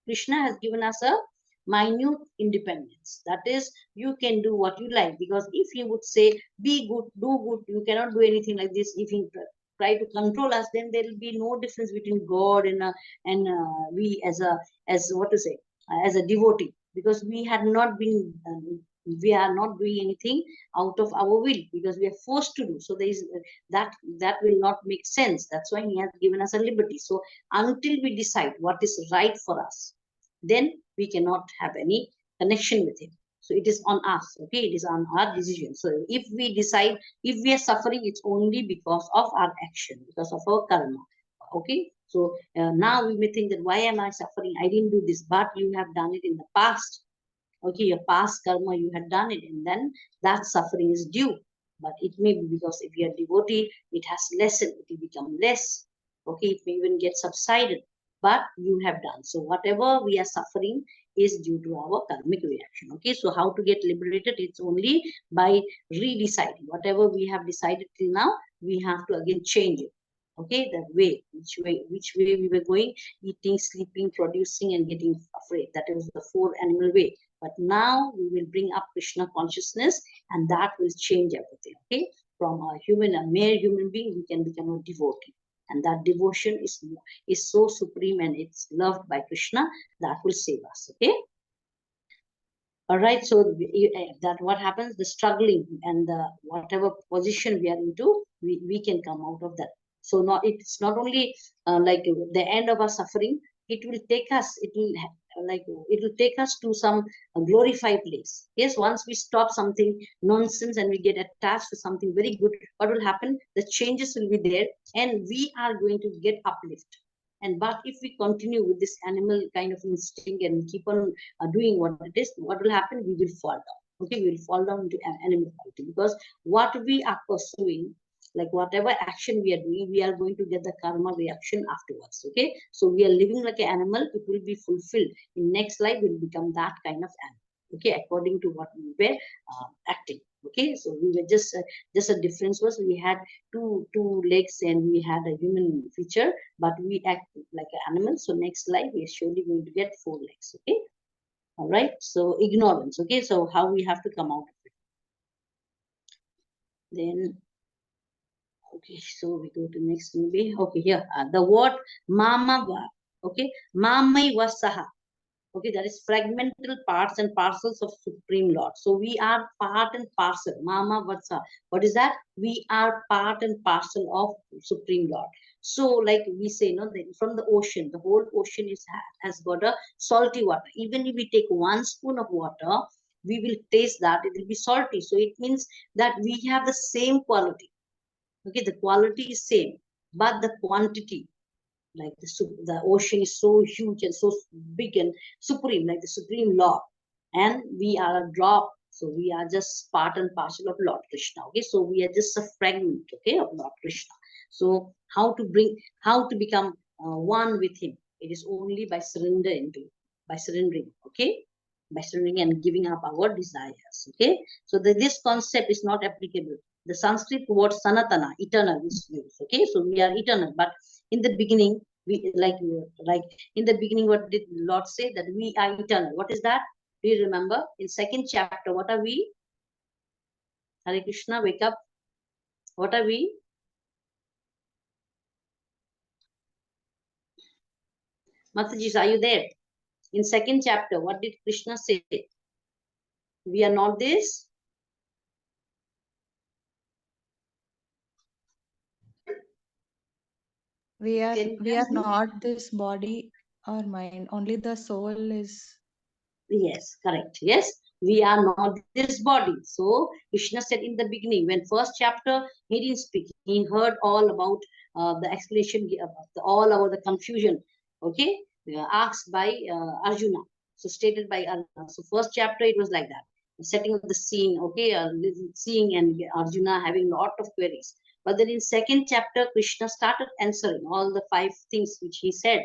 A: Krishna has given us a minute independence. That is, you can do what you like. Because if he would say, be good, do good, you cannot do anything like this. If he try to control us, then there will be no difference between God and we as what to say, as a devotee. Because we had not been we are not doing anything out of our will, because we are forced to do. So there is that will not make sense. That's why he has given us a liberty. So until we decide what is right for us, then we cannot have any connection with him. So it is on us. Okay, it is on our decision. So if we decide, if we are suffering, it's only because of our action, because of our karma. Okay, so now we may think that why am I suffering? I didn't do this, but you have done it in the past. Okay, your past karma, you had done it, and then that suffering is due. But it may be because if you are devotee, it has lessened, it will become less. Okay, it may even get subsided, but you have done. So whatever we are suffering is due to our karmic reaction. Okay, so how to get liberated? It's only by redeciding. Whatever we have decided till now, we have to again change it. Okay, that way, which way we were going, eating, sleeping, producing, and getting afraid. That is the 4 animal way. But now we will bring up Krishna consciousness, and that will change everything. Okay, from a mere human being, we can become a devotee, and that devotion is so supreme, and it's loved by Krishna, that will save us. Okay. All right. So that what happens, the struggling and the whatever position we are into, we can come out of that. So now it's not only like the end of our suffering. It will take us. It will take us to some glorified place. Yes, once we stop something nonsense and we get attached to something very good, what will happen? The changes will be there, and we are going to get uplift. And but if we continue with this animal kind of instinct and keep on doing what it is, what will happen? We will fall down. Okay, we will fall down into animality, because what we are pursuing, like whatever action we are doing, we are going to get the karma reaction afterwards. Okay, so we are living like an animal. It will be fulfilled in next life. Will become that kind of animal. okay, according to what we were acting. Okay, so we were just a difference was we had two legs and we had a human feature, but we act like an animal. So next life we are surely going to get 4 legs. Okay, all right. So ignorance. Okay, so how we have to come out of it. Then okay, so we go to next maybe. Okay, here the word mama. Okay, mamai vasaha. Okay, that is fragmental parts and parcels of Supreme Lord. So we are part and parcel. Mama Vatsa. What is that? We are part and parcel of Supreme Lord. So, like we say, no, from the ocean, the whole ocean has got a salty water. Even if we take 1 spoon of water, we will taste that it will be salty. So it means that we have the same quality. Okay, the quality is same, but the quantity, like the ocean is so huge and so big and supreme, like the Supreme Lord, and we are a drop. So we are just part and parcel of Lord Krishna. Okay, so we are just a fragment, okay, of Lord Krishna. So how to become one with him? It is only by surrendering, okay, by surrendering and giving up our desires. Okay, so this concept is not applicable. The Sanskrit word sanatana, eternal, is used. Okay, so we are eternal, but in the beginning, we like in the beginning, what did Lord say? That we are eternal. What is that? Do you remember? In 2nd chapter, what are we? Hare Krishna, wake up. What are we? Mataji, are you there? In 2nd chapter, what did Krishna say? We are not this.
D: We are not this body or mind. Only the soul is.
A: Yes, correct. Yes, we are not this body. So Krishna said in the beginning, when 1st chapter he didn't speak, he heard all about the explanation, all about the confusion. Okay, asked by Arjuna. So stated by Arjuna. So 1st chapter it was like that, setting up the scene. Okay, seeing and Arjuna having lot of queries. But then in 2nd chapter, Krishna started answering all the 5 things which he said.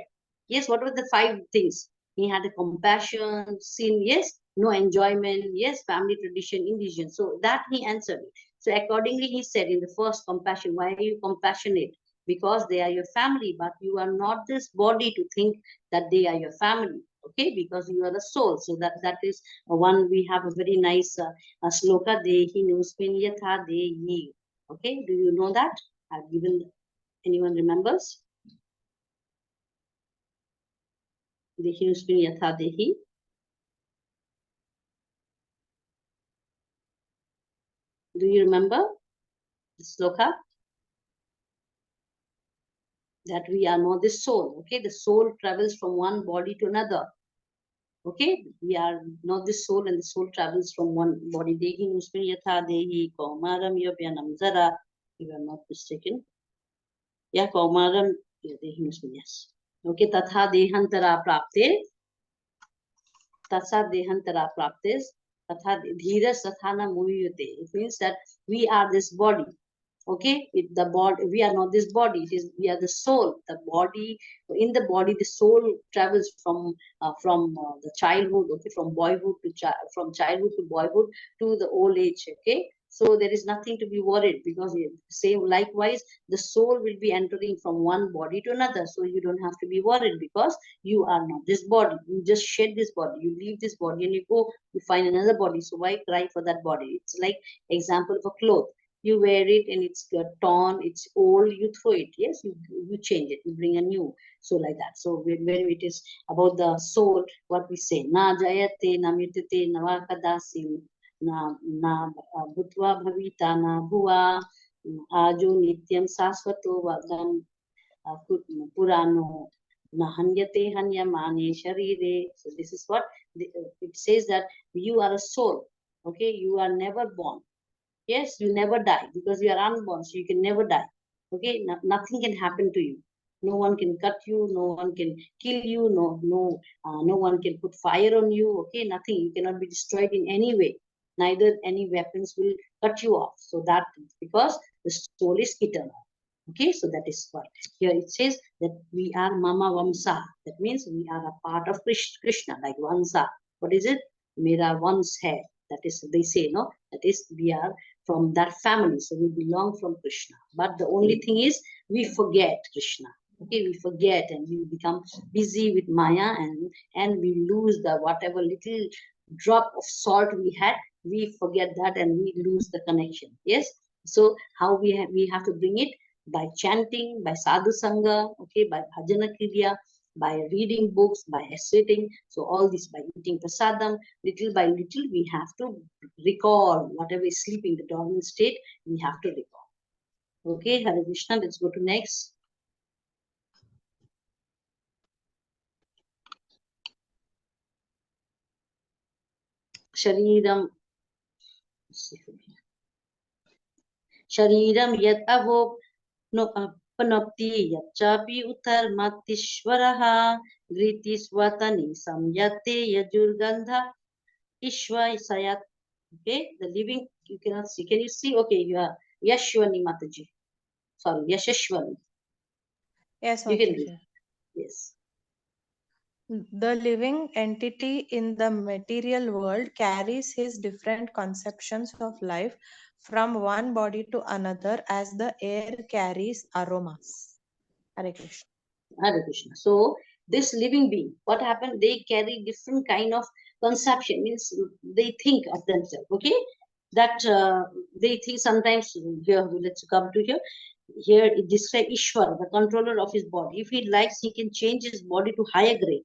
A: Yes, what were the 5 things? He had a compassion, sin, yes, no enjoyment, yes, family tradition, indigenous. So that he answered. So accordingly, he said in the first compassion, why are you compassionate? Because they are your family, but you are not this body to think that they are your family. Okay, because you are the soul. So that is one. We have a very nice sloka. Dehi nusmin yatha dehi. Okay, do you know that? I've given. Anyone remembers? Dehi nusmin yatha dehi. Do you remember the sloka? That we are not the soul. Okay, the soul travels from one body to another. Okay, we are not the soul, and the soul travels from one body. Dehi nusmin yatha dehi kaumaram yabyanam zara. If I am not mistaken. Yeah, kaumaram dehi nusmin, yes. Okay, tatha dehantara prapte. Tatha dehantara praptes. Tatha dhiras tathana muyute. It means that we are this body. Okay, the body, we are not this body, it is we are the soul. The body, in the body the soul travels from the childhood, okay, from boyhood to from childhood to boyhood to the old age. Okay, so there is nothing to be worried, because same likewise the soul will be entering from one body to another. So you don't have to be worried, because you are not this body. You just shed this body, you leave this body, and you go, you find another body. So why cry for that body? It's like example of a cloth. You wear it and it's torn, it's old, you throw it. Yes, you change it, you bring a new. So like that. So when it is about the soul, what we say, na jayate na mitate na vakadasi na bhutva bhavita na bhuva ajo nityam sasvato vadam purano na hanyate hanyamane sharire. So this is what it says, that you are a soul. Okay, you are never born. Yes, you never die, because you are unborn, so you can never die. Okay, nothing can happen to you. No one can cut you. No one can kill you. No one can put fire on you. Okay, nothing. You cannot be destroyed in any way. Neither any weapons will cut you off. So that, because the soul is eternal. Okay, so that is what here it says, that we are Mama Vamsa. That means we are a part of Krishna, like Vamsa. What is it? Mera once hai. That is, they say, no, that is, we are from that family, so we belong from Krishna. But the only thing is, we forget Krishna. Okay, we forget and we become busy with Maya, and we lose the whatever little drop of salt we had. We forget that and we lose the connection. Yes. So how we have to bring it? By chanting, by sadhu sangha, okay, by bhajana kriya, by reading books, by sitting. So all this, by eating prasadam, little by little, we have to recall whatever is sleeping, the dormant state, we have to recall. Okay, Hare Krishna, let's go to next. Shariram. Shariram yat avok no panapti yachapi utar matishvaraha griti swatani samyate yajurgandha ishva sayat. Okay, the living, you cannot see. Can you see? Okay, you are Yashwani Mataji. Sorry, Yashashwani.
D: Yes,
A: You can read.
D: Mataji.
A: Yes.
D: The living entity in the material world carries his different conceptions of life from one body to another as the air carries aromas. Hare Krishna.
A: Hare Krishna. So this living being, what happened? They carry different kind of conception. Means they think of themselves. Okay, that they think sometimes. Here, let's come to here. Here it describes Ishwar, the controller of his body. If he likes, he can change his body to higher grade.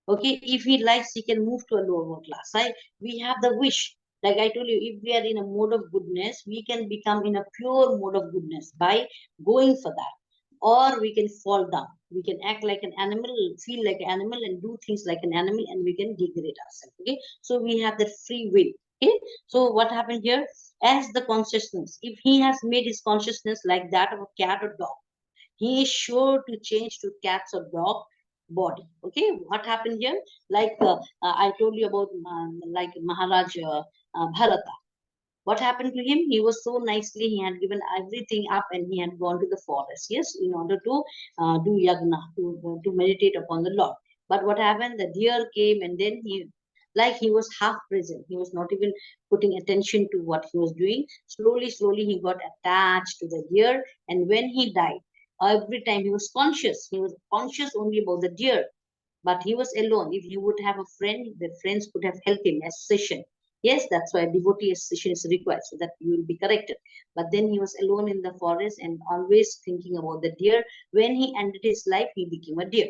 A: Okay, if he likes, he can move to a lower class. We have the wish. Like I told you, if we are in a mode of goodness, we can become in a pure mode of goodness by going for that. Or we can fall down. We can act like an animal, feel like an animal, and do things like an animal, and we can degrade ourselves. Okay, so we have that free will. Okay, so what happened here? As the consciousness, if he has made his consciousness like that of a cat or dog, he is sure to change to cats or dog body. Okay, what happened here? Like I told you about like Maharaj Bharata. What happened to him? He was so nicely, he had given everything up and he had gone to the forest, yes, in order to do yagna, to meditate upon the Lord. But what happened? The deer came and then like he was half present. He was not even putting attention to what he was doing. Slowly, slowly, he got attached to the deer. And when he died, every time he was conscious. He was conscious only about the deer, but he was alone. If he would have a friend, the friends could have helped him, association. Yes, that's why devotee association is required, so that you will be corrected. But then he was alone in the forest and always thinking about the deer. When he ended his life, he became a deer.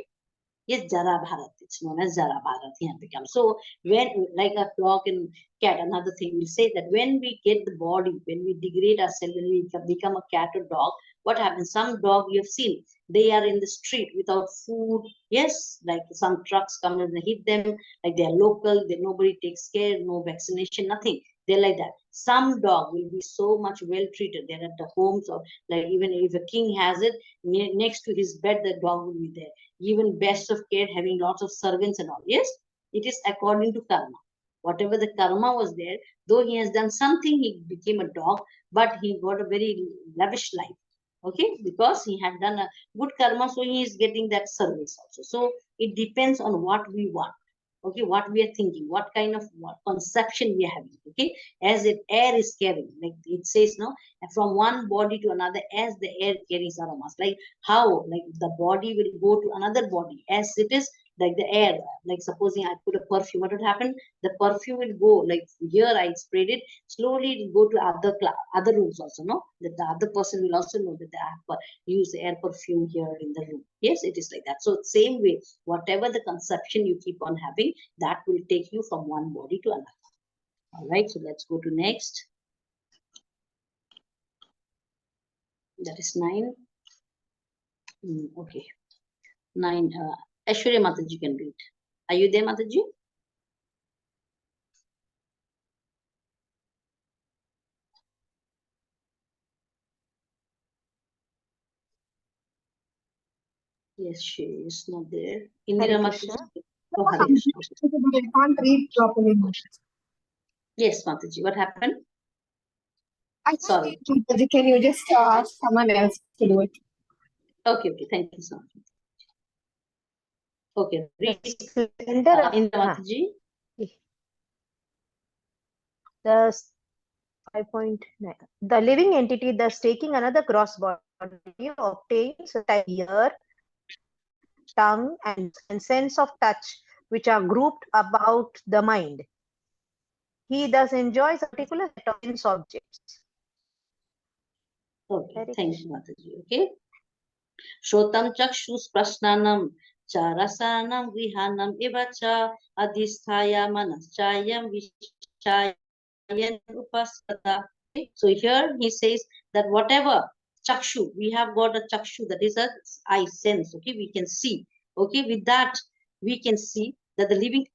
A: Yes, Jara Bharat. It's known as Jara Bharat. He had become. So when, like a dog and cat, another thing will say that when we get the body, when we degrade ourselves, when we become a cat or dog, what happens? Some dog you have seen, they are in the street without food. Yes, like some trucks come and hit them, like they are local, they nobody takes care, no vaccination, nothing. They're like that. Some dog will be so much well treated. They're at the homes, or like even if a king has it, next to his bed, the dog will be there. Even best of care, having lots of servants and all. Yes, it is according to karma. Whatever the karma was there, though he has done something, he became a dog, but he got a very lavish life. Okay, because he had done a good karma, so he is getting that service also. So it depends on what we want. Okay, what we are thinking, what kind of what conception we are having. Okay, as if air is carrying, like it says, no, from one body to another, as the air carries aromas. Like how, like the body will go to another body as it is, like the air. Like supposing I put a perfume, what would happen? The perfume will go, like here I sprayed it, slowly it will go to other rooms also, no, that the other person will also know that I have used air perfume here in the room. Yes, it is like that. So same way, whatever the conception you keep on having, that will take you from one body to another. All right, so let's go to next. That is 9. Okay, 9. Aishwarya Mataji can read. Are you there, Mataji? Yes, she is not there. Indira
C: Hare
A: Mataji.
C: Krishna.
A: Oh, Hare Krishna.
B: I can't read properly.
A: Yes, Mataji. What happened?
B: I can't
A: Sorry.
B: read. Can you just ask someone else to do it?
A: Okay, okay. Thank you so much. Okay, read.
C: Indira,
A: Indira Mataji.
C: The 5.9. The living entity, thus taking another gross body, obtains a type of ear, tongue, and sense of touch, which are grouped about the mind. He thus enjoys a particular set of sense objects.
A: Okay,
C: Hare
A: thank you,
C: Krishna.
A: Mataji. Okay. Shrotam chakshus prasnanam charasanam vihanam ivacha adhisthaya manaschayam vishayan upasada. So here he says that whatever chakshu, we have got a chakshu, that is a eye sense, okay, we can see, okay, with that we can see that the living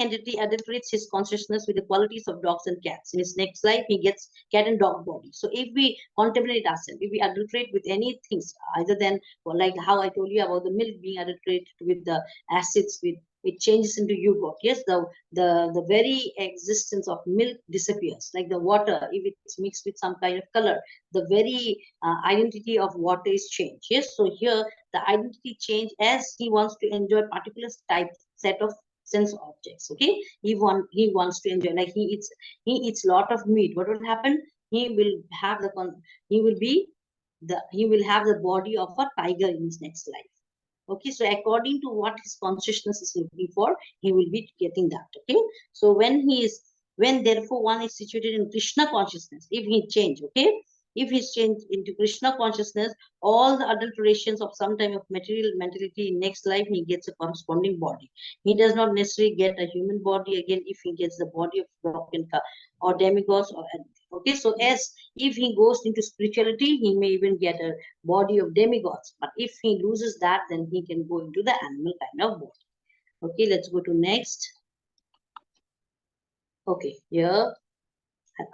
A: entity adulterates his consciousness with the qualities of dogs and cats. In his next life, he gets cat and dog body. So if we contemplate ourselves, if we adulterate with any things other than, well, like how I told you about the milk being adulterated with the acids, with it changes into yogurt. Yes, the very existence of milk disappears. Like the water, if it's mixed with some kind of color, the very identity of water is changed. Yes, so here the identity change as he wants to enjoy particular type set of sense objects. Okay, he wants to enjoy, like he eats lot of meat. What will happen? He will have he will have the body of a tiger in his next life. Okay, so according to what his consciousness is looking for, he will be getting that. Okay, so when therefore one is situated in Krishna consciousness, if he change, okay, if he's changed into Krishna consciousnness, all the adulterations of some time of material mentality in next life, he gets a corresponding body. He does not necessarily get a human body again if he gets the body of dog or demigods or anything. Okay, so as if he goes into spirituality, he may even get a body of demigods. But if he loses that, then he can go into the animal kind of body. Okay, let's go to next. Okay, here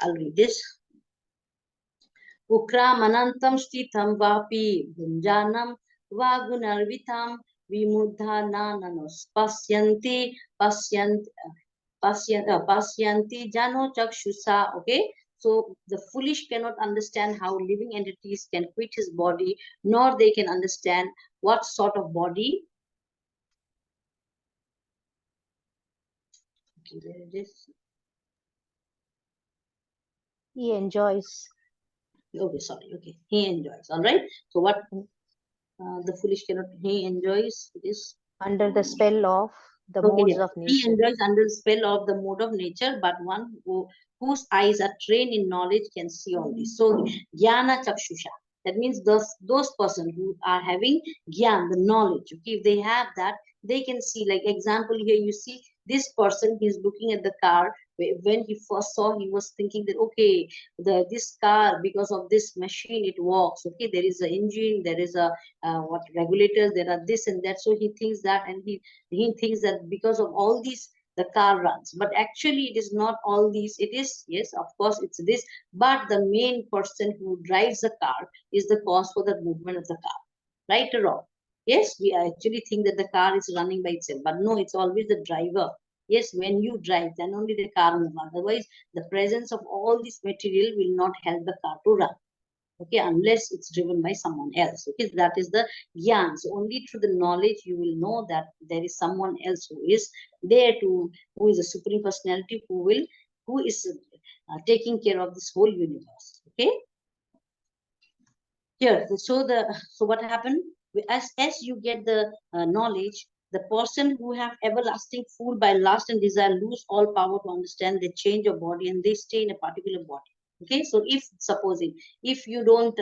A: I'll read this. Ukramanantam stitham vapi bhunjanam vagunarvitam vimudha nananos pasyanti jano chakshusa. Okay, so the foolish cannot understand how living entities can quit his body, nor they can understand what sort of body. Okay, there it is.
C: He enjoys.
A: Okay, sorry. Okay, he enjoys. All right. So what the foolish cannot, he enjoys this.
C: Under the spell of the
A: Okay,
C: modes
A: yeah.
C: of
A: He
C: nature.
A: enjoys under the spell of the mode of nature, but one whose eyes are trained in knowledge can see all this. So, jnana chakshusha. That means those persons who are having gyan, the knowledge. Okay, if they have that, they can see. Like example here, you see this person. He's looking at the car. When he first saw, he was thinking that okay, this car, because of this machine, it walks. Okay, there is an engine, there is a what regulators, there are this and that. So he thinks that, and he thinks that because of all these the car runs, but actually it is not all these. It is, yes, of course it's this, but the main person who drives the car is the cause for the movement of the car, right or wrong? Yes, we actually think that the car is running by itself, but no, it's always the driver. Yes, when you drive, then only the car moves. Otherwise the presence of all this material will not help the car to run. Okay, unless it's driven by someone else. Okay, that is the gyan. So only through the knowledge you will know that there is someone else who is there to, who is a supreme personality, who is taking care of this whole universe. Okay, here, so what happened? As you get the knowledge, the person who have everlasting fool by lust and desire lose all power to understand the change of body, and they stay in a particular body. Okay, so if supposing if you don't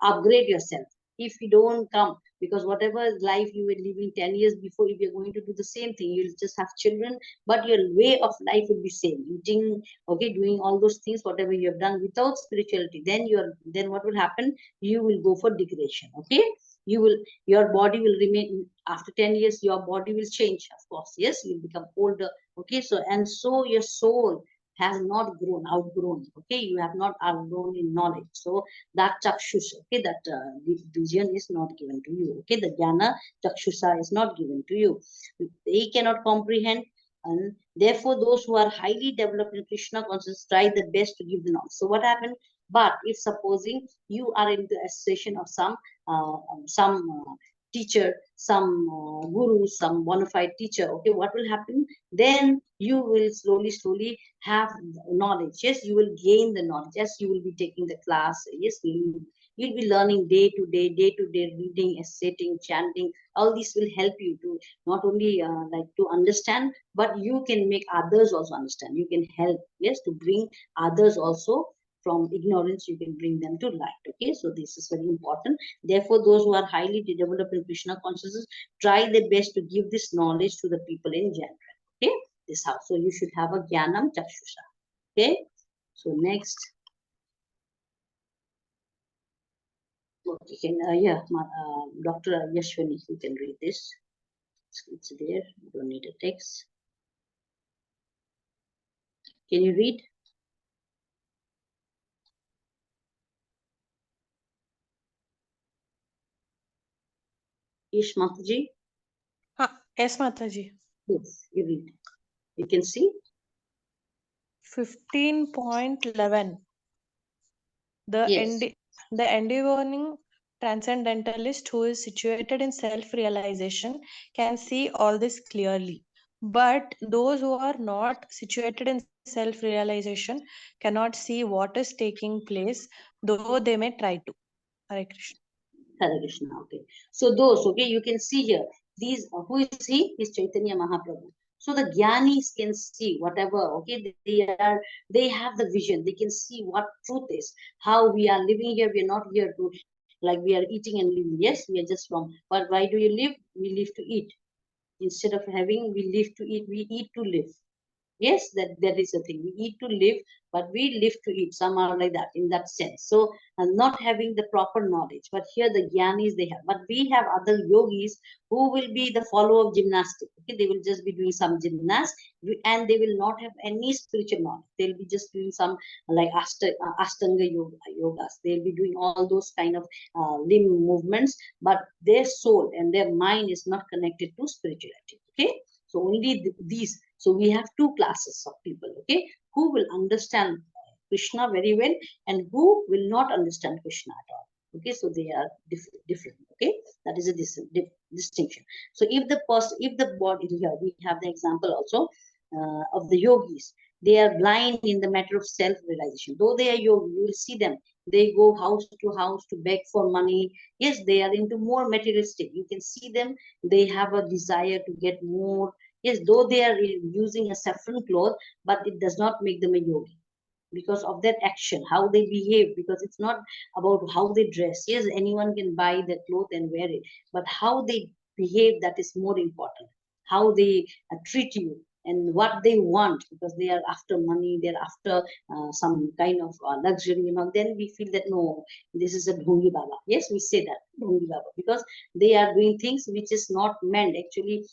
A: upgrade yourself, if you don't come, because whatever life you were living 10 years before, if you're going to do the same thing, you'll just have children, but your way of life will be same, eating, okay, doing all those things whatever you have done without spirituality, then what will happen? You will go for degradation. Okay, your body will remain, after 10 years your body will change, of course, yes, you'll become older. Okay, so and so your soul has not outgrown. Okay, you have not outgrown in knowledge. So that chakshus, okay, that vision is not given to you. Okay, the jnana chakshusa is not given to you. They cannot comprehend, and therefore those who are highly developed in Krishna consciousness try the best to give the knowledge. So what happened? But if supposing you are in the association of some teacher, some guru, some bona fide teacher, okay, what will happen? Then you will slowly have knowledge. Yes, you will gain the knowledge. Yes, you will be taking the class. Yes, you'll be learning day to day, reading, sitting, chanting. All this will help you to not only like to understand, but you can make others also understand. You can help, yes, to bring others also from ignorance. You can bring them to light. Okay, so this is very important. Therefore, those who are highly developed in Krishna consciousness try their best to give this knowledge to the people in general. Okay, this how. So you should have a Jnanam Chakshusha. Okay, so next. Okay, Dr. Yashwani, you can read this. It's there. You don't need a text. Can you read? Ish Mataji?
D: Yes, Mataji.
A: Yes, you read. You can see?
D: 15.11.
A: Yes.
D: The endeavoring transcendentalist who is situated in self-realization can see all this clearly. But those who are not situated in self-realization cannot see what is taking place, though they may try to. Hare Krishna.
A: Hare Krishna. Okay. So those, okay, you can see here. These, who is he? Is Chaitanya Mahaprabhu. So the Gyanis can see whatever, okay, they have the vision. They can see what truth is. How we are living here. We are not here to, like we are eating and living. Yes, we are just from. But why do you live? We live to eat. Instead of having, we live to eat. We eat to live. Yes, that is the thing. We eat to live, but we live to eat. Some are like that in that sense. So not having the proper knowledge. But here the Gyanis they have. But we have other yogis who will be the follower of gymnastics. Okay, they will just be doing some gymnastics and they will not have any spiritual knowledge. They'll be just doing some like Ashtanga yogas. They'll be doing all those kind of limb movements, but their soul and their mind is not connected to spirituality. Okay, so only these. So we have two classes of people, okay, who will understand Krishna very well and who will not understand Krishna at all. Okay, so they are different. Okay, that is a distinction. So if the body here, we have the example also of the yogis. They are blind in the matter of self-realization. Though they are yogi, you will see them. They go house to beg for money. Yes, they are into more materialistic. You can see them. They have a desire to get more. Yes, though they are using a saffron cloth, but it does not make them a yogi because of that action, how they behave, because it's not about how they dress. Yes, anyone can buy the cloth and wear it, but how they behave, that is more important. How they treat you and what they want, because they are after money, they're after some kind of luxury, then we feel that no, this is a Bhongi Baba. Yes, we say that, Bhongi Baba, because they are doing things which is not meant. Actually,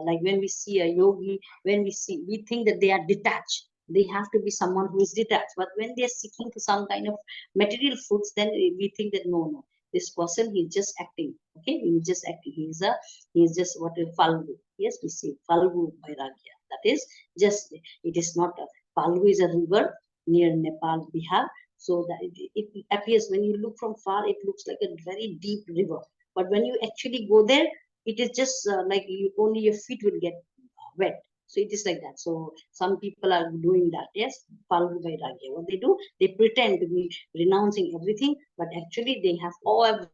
A: like when we see a yogi, we think that they are detached. They have to be someone who is detached. But when they are seeking for some kind of material fruits, then we think that no, this person, he's just acting. Okay, he's just acting. He's just what a Falgu. Yes, we see Falgu Vairagya. That is just, it is not a, Falgu is a river near Nepal, Bihar. So that it appears, when you look from far, it looks like a very deep river. But when you actually go there, it is just like only your feet will get wet. So it is like that. So some people are doing that. Yes, Falgu Vairagya. What they do, they pretend to be renouncing everything, but actually they have all